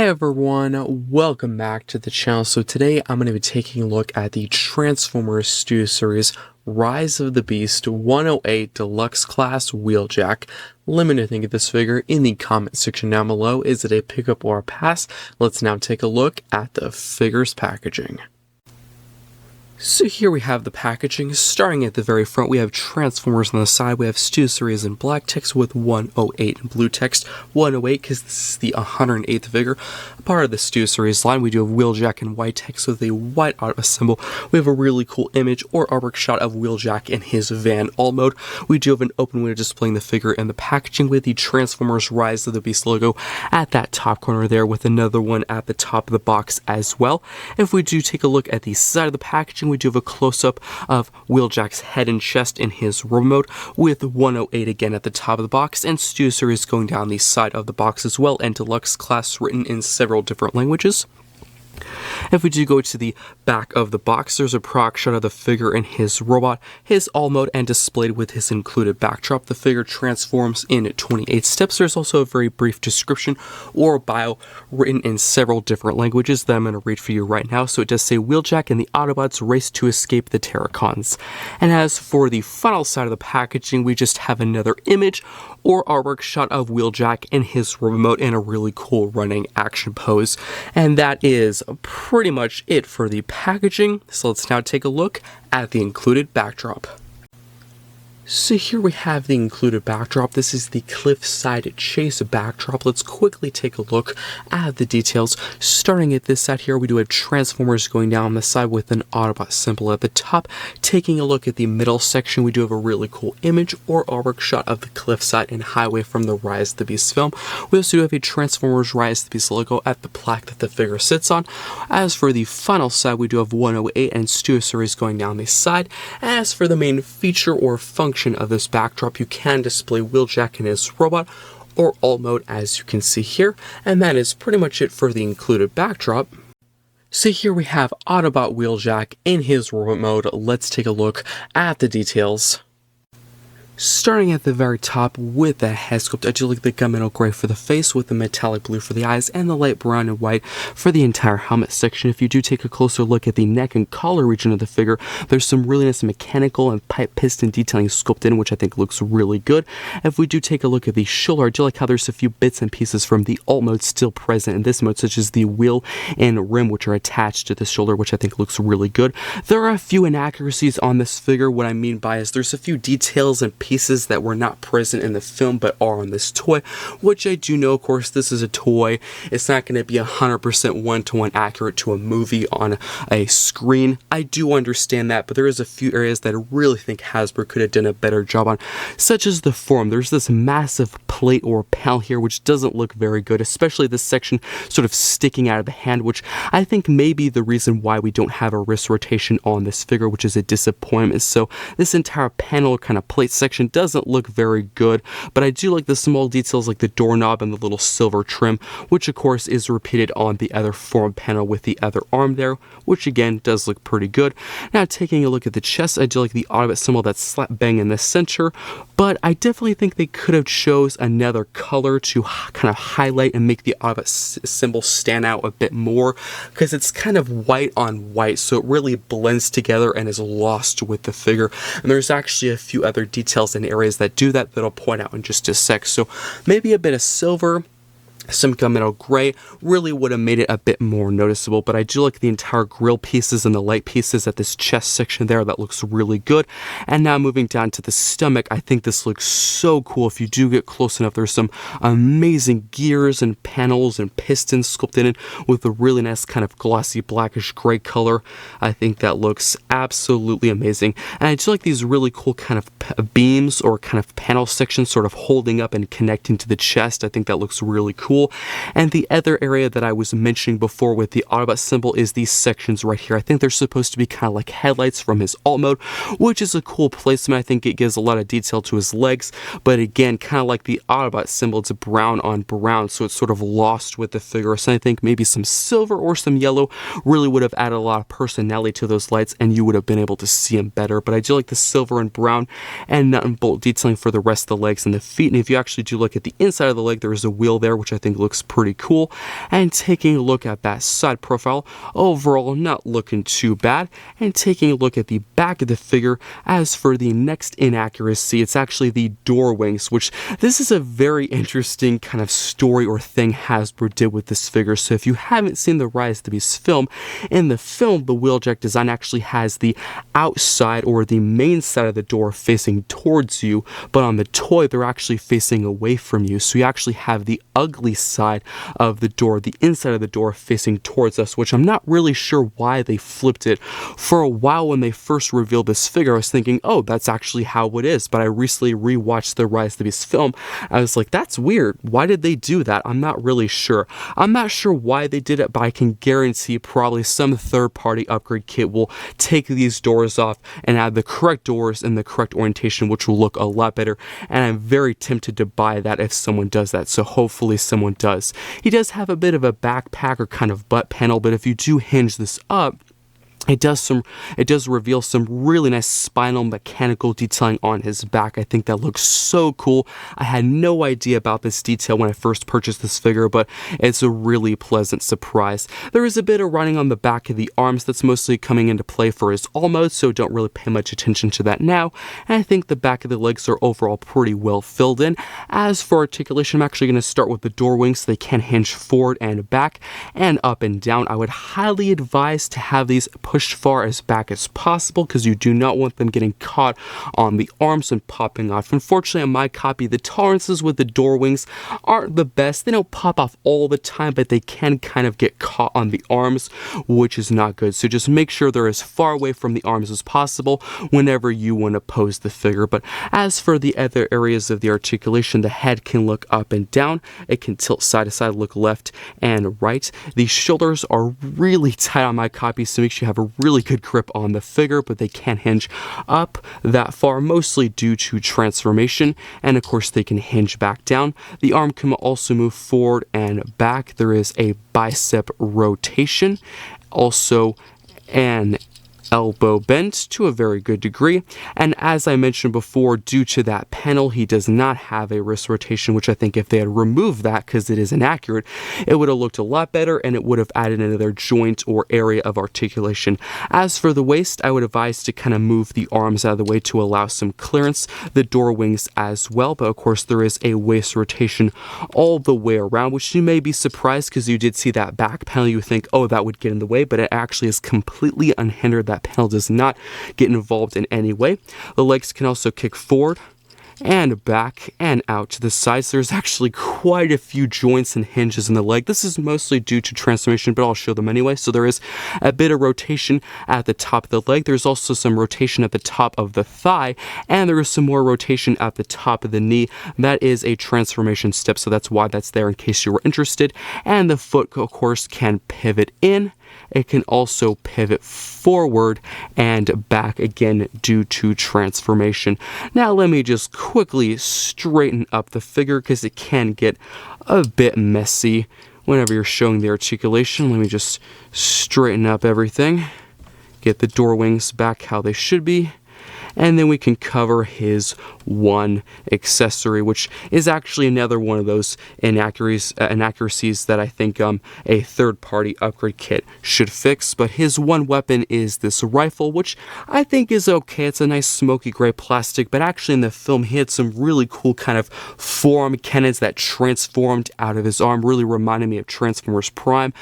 Hey everyone, welcome back to the channel. So today I'm going to be taking a look at the Transformers Studio Series Rise of the Beast 108 Deluxe Class Wheeljack. Let me know what you think of this figure in the comment section down below. Is it a pickup or a pass? Let's now take a look at the figure's packaging. So here we have the packaging. Starting at the very front, we have Transformers on the side. We have Studio Series in black text with 108 in blue text. 108 because this is the 108th figure. A part of the Studio Series line, we do have Wheeljack in white text with a white auto symbol. We have a really cool image or artwork shot of Wheeljack in his van alt mode. We do have an open window displaying the figure and the packaging with the Transformers Rise of the Beast logo at that top corner there, with another one at the top of the box as well. If we do take a look at the side of the packaging, we do have a close-up of Wheeljack's head and chest in his robot mode with 108 again at the top of the box, and Studio Series going down the side of the box as well, and Deluxe Class written in several different languages. If we do go to the back of the box, there's a product shot of the figure in his robot, his all mode, and displayed with his included backdrop. The figure transforms in 28 steps. There's also a very brief description or bio written in several different languages that I'm going to read for you right now. So it does say, Wheeljack and the Autobots race to escape the Terracons. And as for the final side of the packaging, we just have another image or artwork shot of Wheeljack in his remote in a really cool running action pose. And that is pretty much it for the packaging. So let's now take a look at the included backdrop. So here we have the included backdrop. This is the cliffside chase backdrop. Let's quickly take a look at the details. Starting at this side here, we do have Transformers going down the side with an Autobot symbol at the top. Taking a look at the middle section, we do have a really cool image or artwork shot of the cliffside and highway from the Rise of the Beast film. We also do have a Transformers Rise of the Beast logo at the plaque that the figure sits on. As for the final side, we do have 108 and Studio Series going down the side. As for the main feature or function of this backdrop, you can display Wheeljack in his robot or alt mode, as you can see here, and that is pretty much it for the included backdrop. So here we have Autobot Wheeljack in his robot mode. Let's take a look at the details. Starting at the very top with the head sculpt, I do like the gunmetal gray for the face with the metallic blue for the eyes and the light brown and white for the entire helmet section. If you do take a closer look at the neck and collar region of the figure, there's some really nice mechanical and pipe piston detailing sculpted in, which I think looks really good. If we do take a look at the shoulder, I do like how there's a few bits and pieces from the alt mode still present in this mode, such as the wheel and rim, which are attached to the shoulder, which I think looks really good. There are a few inaccuracies on this figure. What I mean by is there's a few details and pieces that were not present in the film but are on this toy, which I do know, of course, this is a toy. It's not going to be 100% one-to-one accurate to a movie on a screen. I do understand that, but there is a few areas that I really think Hasbro could have done a better job on, such as the form. There's this massive plate or panel here which doesn't look very good, especially this section sort of sticking out of the hand, which I think may be the reason why we don't have a wrist rotation on this figure, which is a disappointment. So this entire panel or kind of plate section doesn't look very good, but I do like the small details like the doorknob and the little silver trim, which of course is repeated on the other form panel with the other arm there, which again does look pretty good. Now taking a look at the chest, I do like the Autobot symbol that's slap bang in the center, but I definitely think they could have chose another color to kind of highlight and make the Autobot symbol stand out a bit more, because it's kind of white on white, so it really blends together and is lost with the figure. And there's actually a few other details in areas that do that I'll point out in just a sec. So maybe a bit of silver, some gunmetal gray really would have made it a bit more noticeable, but I do like the entire grill pieces and the light pieces at this chest section there. That looks really good. And now moving down to the stomach, I think this looks so cool. If you do get close enough, there's some amazing gears and panels and pistons sculpted in with a really nice kind of glossy blackish gray color. I think that looks absolutely amazing. And I do like these really cool kind of beams or kind of panel sections sort of holding up and connecting to the chest. I think that looks really cool. And the other area that I was mentioning before with the Autobot symbol is these sections right here. I think they're supposed to be kind of like headlights from his alt mode, which is a cool placement. I think it gives a lot of detail to his legs, but again, kind of like the Autobot symbol, it's brown on brown, so it's sort of lost with the figure. So I think maybe some silver or some yellow really would have added a lot of personality to those lights, and you would have been able to see them better. But I do like the silver and brown and nut and bolt detailing for the rest of the legs and the feet. And if you actually do look at the inside of the leg, there is a wheel there, which I think looks pretty cool. And taking a look at that side profile, overall not looking too bad. And taking a look at the back of the figure, as for the next inaccuracy, it's actually the door wings, which this is a very interesting kind of story or thing Hasbro did with this figure. So if you haven't seen the Rise of the Beast film, in the film the Wheeljack design actually has the outside or the main side of the door facing towards you, but on the toy they're actually facing away from you. So you actually have the ugly side of the door, the inside of the door facing towards us, which I'm not really sure why they flipped it. For a while when they first revealed this figure, I was thinking, oh, that's actually how it is, but I recently rewatched the Rise of the Beast film. I was like, that's weird. Why did they do that? I'm not really sure. I'm not sure why they did it, but I can guarantee probably some third-party upgrade kit will take these doors off and add the correct doors in the correct orientation, which will look a lot better, and I'm very tempted to buy that if someone does that, so hopefully someone does. He does have a bit of a backpack or kind of butt panel, but if you do hinge this up, it does reveal some really nice spinal mechanical detailing on his back. I think that looks so cool. I had no idea about this detail when I first purchased this figure, but it's a really pleasant surprise. There is a bit of running on the back of the arms that's mostly coming into play for his all mode, so don't really pay much attention to that now. And I think the back of the legs are overall pretty well filled in. As for articulation, I'm actually going to start with the door wings so they can hinge forward and back and up and down. I would highly advise to have these pushed far as back as possible because you do not want them getting caught on the arms and popping off. Unfortunately, on my copy, the tolerances with the door wings aren't the best. They don't pop off all the time, but they can kind of get caught on the arms, which is not good. So just make sure they're as far away from the arms as possible whenever you want to pose the figure. But as for the other areas of the articulation, the head can look up and down. It can tilt side to side, look left and right. The shoulders are really tight on my copy, so make sure you have a really good grip on the figure, but they can't hinge up that far, mostly due to transformation, and of course they can hinge back down. The arm can also move forward and back. There is a bicep rotation, also an elbow bend to a very good degree, and as I mentioned before, due to that panel, he does not have a wrist rotation, which I think if they had removed that because it is inaccurate, it would have looked a lot better and it would have added another joint or area of articulation. As for the waist, I would advise to kind of move the arms out of the way to allow some clearance, the door wings as well, but of course there is a waist rotation all the way around, which you may be surprised because you did see that back panel, you think, oh, that would get in the way, but it actually is completely unhindered. That panel does not get involved in any way. The legs can also kick forward and back and out to the sides. There's actually quite a few joints and hinges in the leg. This is mostly due to transformation, but I'll show them anyway. So there is a bit of rotation at the top of the leg. There's also some rotation at the top of the thigh, and there is some more rotation at the top of the knee. That is a transformation step, so that's why that's there in case you were interested. And the foot, of course, can pivot in. It can also pivot forward and back again due to transformation. Now let me just quickly straighten up the figure because it can get a bit messy whenever you're showing the articulation. Let me just straighten up everything, get the door wings back how they should be, and then we can cover his one accessory, which is actually another one of those inaccuracies that I think a third-party upgrade kit should fix. But his one weapon is this rifle, which I think is okay. It's a nice smoky gray plastic, but actually in the film he had some really cool kind of forearm cannons that transformed out of his arm, really reminded me of Transformers Prime.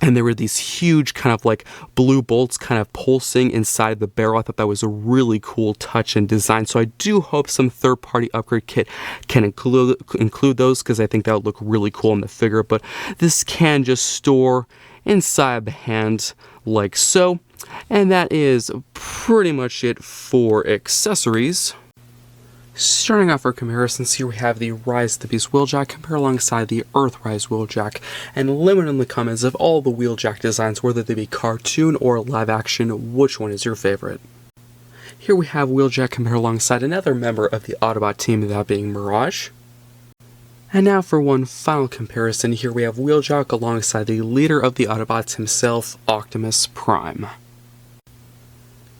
And there were these huge kind of like blue bolts kind of pulsing inside the barrel. I thought that was a really cool touch and design. So I do hope some third-party upgrade kit can include those because I think that would look really cool on the figure. But this can just store inside the hand like so. And that is pretty much it for accessories. Starting off our comparisons, here we have the Rise of the Beast Wheeljack compared alongside the Earthrise Wheeljack, and let me know in the comments of all the Wheeljack designs, whether they be cartoon or live action, which one is your favorite. Here we have Wheeljack compared alongside another member of the Autobot team, that being Mirage. And now for one final comparison, here we have Wheeljack alongside the leader of the Autobots himself, Optimus Prime.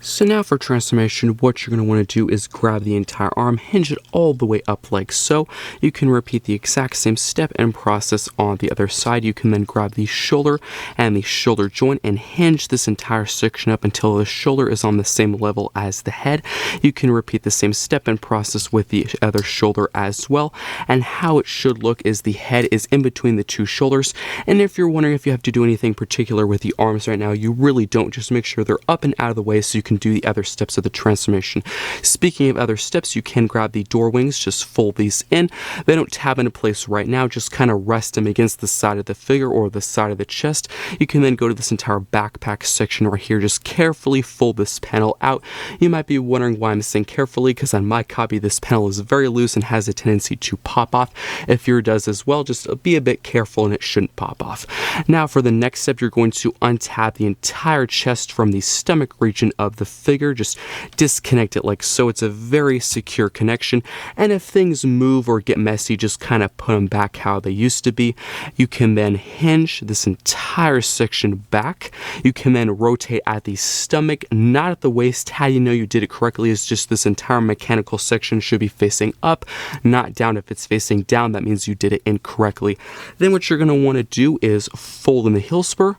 So now for transformation, what you're going to want to do is grab the entire arm, hinge it all the way up like so. You can repeat the exact same step and process on the other side. You can then grab the shoulder and the shoulder joint and hinge this entire section up until the shoulder is on the same level as the head. You can repeat the same step and process with the other shoulder as well. And how it should look is the head is in between the two shoulders. And if you're wondering if you have to do anything particular with the arms right now, you really don't. Just make sure they're up and out of the way so you can do the other steps of the transformation. Speaking of other steps, you can grab the door wings, just fold these in. They don't tab into place right now, just kind of rest them against the side of the figure or the side of the chest. You can then go to this entire backpack section right here, just carefully fold this panel out. You might be wondering why I'm saying carefully, because on my copy this panel is very loose and has a tendency to pop off. If yours does as well, just be a bit careful and it shouldn't pop off. Now for the next step, you're going to untab the entire chest from the stomach region of the figure. Just disconnect it like so. It's a very secure connection, and if things move or get messy, just kind of put them back how they used to be. You can then hinge this entire section back. You can then rotate at the stomach, not at the waist. How you know you did it correctly is just this entire mechanical section should be facing up, not down. If it's facing down, that means you did it incorrectly. Then what you're going to want to do is fold in the heel spur,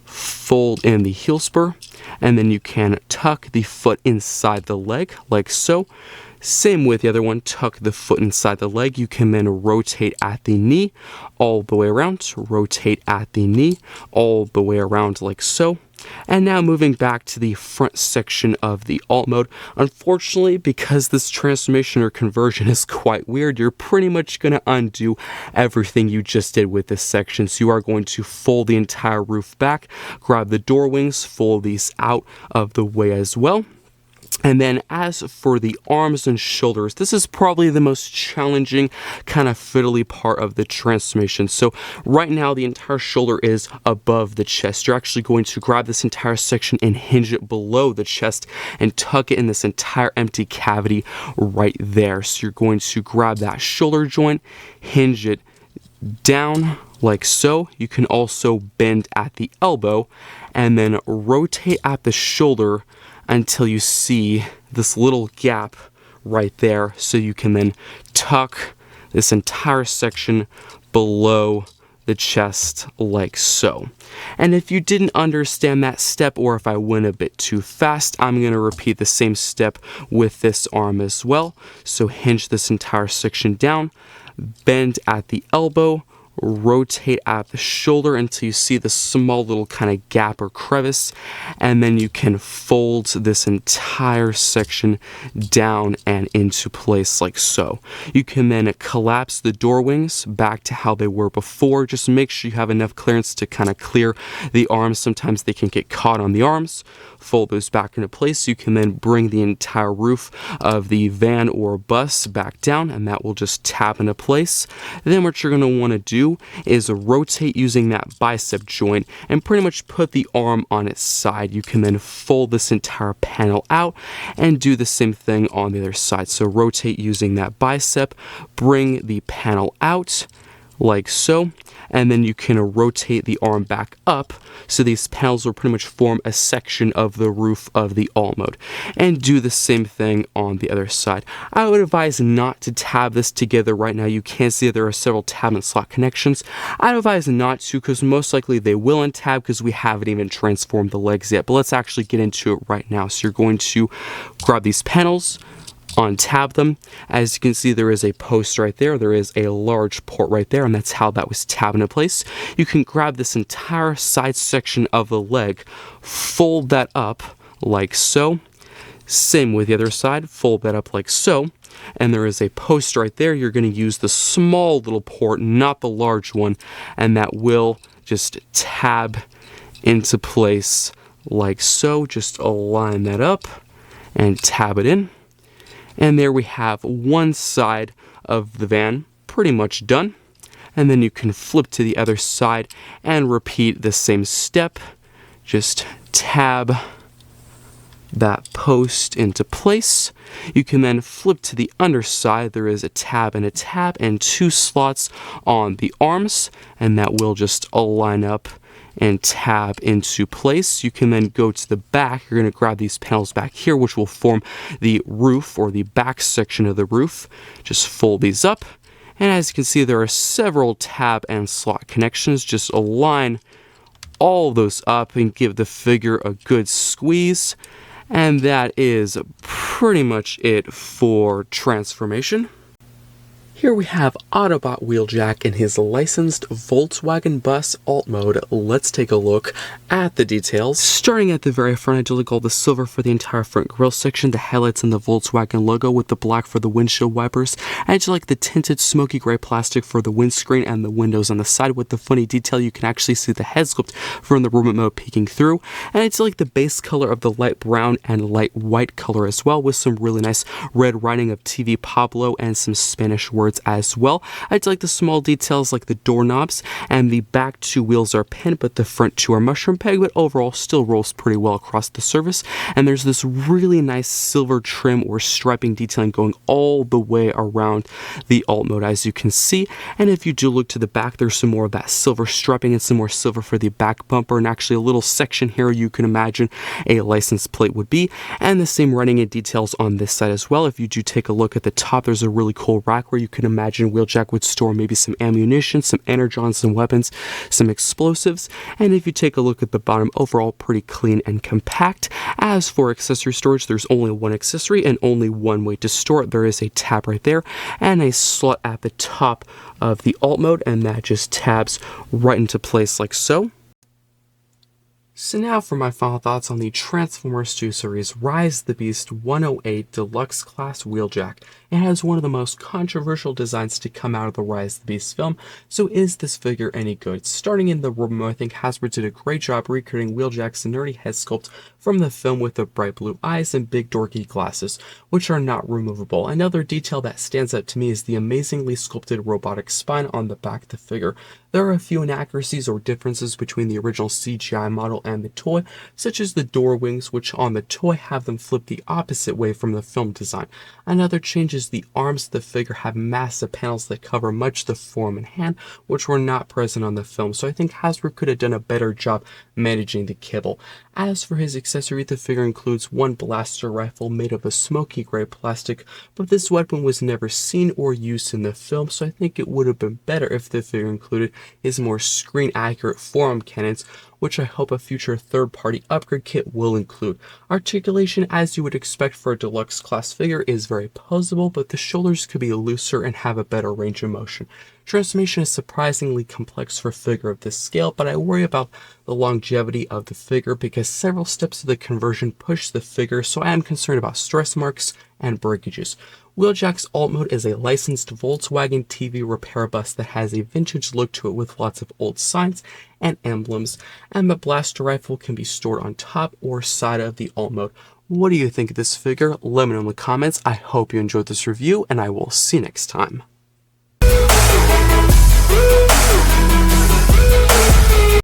fold in the heel spur, and then you can tuck the foot inside the leg like so. Same with the other one, tuck the foot inside the leg. You can then rotate at the knee all the way around, rotate at the knee all the way around like so. And now moving back to the front section of the alt mode. Unfortunately, because this transformation or conversion is quite weird, you're pretty much going to undo everything you just did with this section. So you are going to fold the entire roof back, grab the door wings, fold these out of the way as well. And then as for the arms and shoulders, this is probably the most challenging kind of fiddly part of the transformation. So right now the entire shoulder is above the chest. You're actually going to grab this entire section and hinge it below the chest and tuck it in this entire empty cavity right there. So you're going to grab that shoulder joint, hinge it down like so. You can also bend at the elbow and then rotate at the shoulder until you see this little gap right there, so you can then tuck this entire section below the chest like so. And if you didn't understand that step, or if I went a bit too fast, I'm going to repeat the same step with this arm as well. So hinge this entire section down, bend at the elbow, rotate at the shoulder until you see the small little kind of gap or crevice, and then you can fold this entire section down and into place like so. You can then collapse the door wings back to how they were before. Just make sure you have enough clearance to kind of clear the arms. Sometimes they can get caught on the arms. Fold those back into place. You can then bring the entire roof of the van or bus back down, and that will just tap into place. And then what you're going to want to do is rotate using that bicep joint and pretty much put the arm on its side. You can then fold this entire panel out and do the same thing on the other side. So rotate using that bicep, bring the panel out like so, and then you can rotate the arm back up, so these panels will pretty much form a section of the roof of the alt mode. And do the same thing on the other side. I would advise not to tab this together right now. You can see there are several tab and slot connections. I'd advise not to, because most likely they will untab because we haven't even transformed the legs yet. But let's actually get into it right now. So you're going to grab these panels, untab them. As you can see, there is a post right there. There is a large port right there, and that's how that was tabbed into place. You can grab this entire side section of the leg, fold that up like so. Same with the other side, fold that up like so. And there is a post right there. You're going to use the small little port, not the large one, and that will just tab into place like so. Just align that up and tab it in. And there we have one side of the van pretty much done. And then you can flip to the other side and repeat the same step. Just tab that post into place. You can then flip to the underside. There is a tab and two slots on the arms, and that will just align up and tab into place. You can then go to the back. You're going to grab these panels back here, which will form the roof or the back section of the roof. Just fold these up. And as you can see, there are several tab and slot connections. Just align all of those up and give the figure a good squeeze. And that is pretty much it for transformation. Here we have Autobot Wheeljack in his licensed Volkswagen bus alt mode. Let's take a look at the details. Starting at the very front, I do like all the silver for the entire front grille section, the headlights and the Volkswagen logo with the black for the windshield wipers. I do like the tinted smoky gray plastic for the windscreen and the windows on the side with the funny detail. You can actually see the head sculpt from the remote mode peeking through. And I do like the base color of the light brown and light white color as well, with some really nice red writing of TV Pablo and some Spanish words as well. I do like the small details like the doorknobs, and the back two wheels are pinned but the front two are mushroom peg, but overall still rolls pretty well across the surface. And there's this really nice silver trim or striping detailing going all the way around the alt mode, as you can see. And if you do look to the back, there's some more of that silver striping and some more silver for the back bumper, and actually a little section here you can imagine a license plate would be, and the same writing and details on this side as well. If you do take a look at the top, there's a really cool rack where you can imagine Wheeljack would store maybe some ammunition, some energons, some weapons, some explosives. And if you take a look at the bottom, overall pretty clean and compact. As for accessory storage, there's only one accessory and only one way to store it. There is a tab right there and a slot at the top of the alt mode, and that just tabs right into place like so. So now for my final thoughts on the Transformers 2 series Rise of the Beast 108 Deluxe Class Wheeljack. It has one of the most controversial designs to come out of the Rise of the Beast film, so is this figure any good? Starting in the room, I think Hasbro did a great job recreating Wheeljack's nerdy head sculpt from the film with the bright blue eyes and big dorky glasses, which are not removable. Another detail that stands out to me is the amazingly sculpted robotic spine on the back of the figure. There are a few inaccuracies or differences between the original CGI model and the toy, such as the door wings, which on the toy have them flip the opposite way from the film design. Another change is the arms of the figure have massive panels that cover much of the form and hand, which were not present on the film, so I think Hasbro could have done a better job managing the kibble. As for his accessory, the figure includes one blaster rifle made of a smoky gray plastic, but this weapon was never seen or used in the film, so I think it would have been better if the figure included his more screen-accurate forearm cannons, which I hope a future third-party upgrade kit will include. Articulation, as you would expect for a deluxe class figure, is very posable, but the shoulders could be looser and have a better range of motion. Transformation is surprisingly complex for a figure of this scale, but I worry about the longevity of the figure because several steps of the conversion push the figure, so I am concerned about stress marks and breakages. Wheeljack's alt mode is a licensed Volkswagen TV repair bus that has a vintage look to it with lots of old signs and emblems, and the blaster rifle can be stored on top or side of the alt mode. What do you think of this figure? Let me know in the comments. I hope you enjoyed this review, and I will see you next time.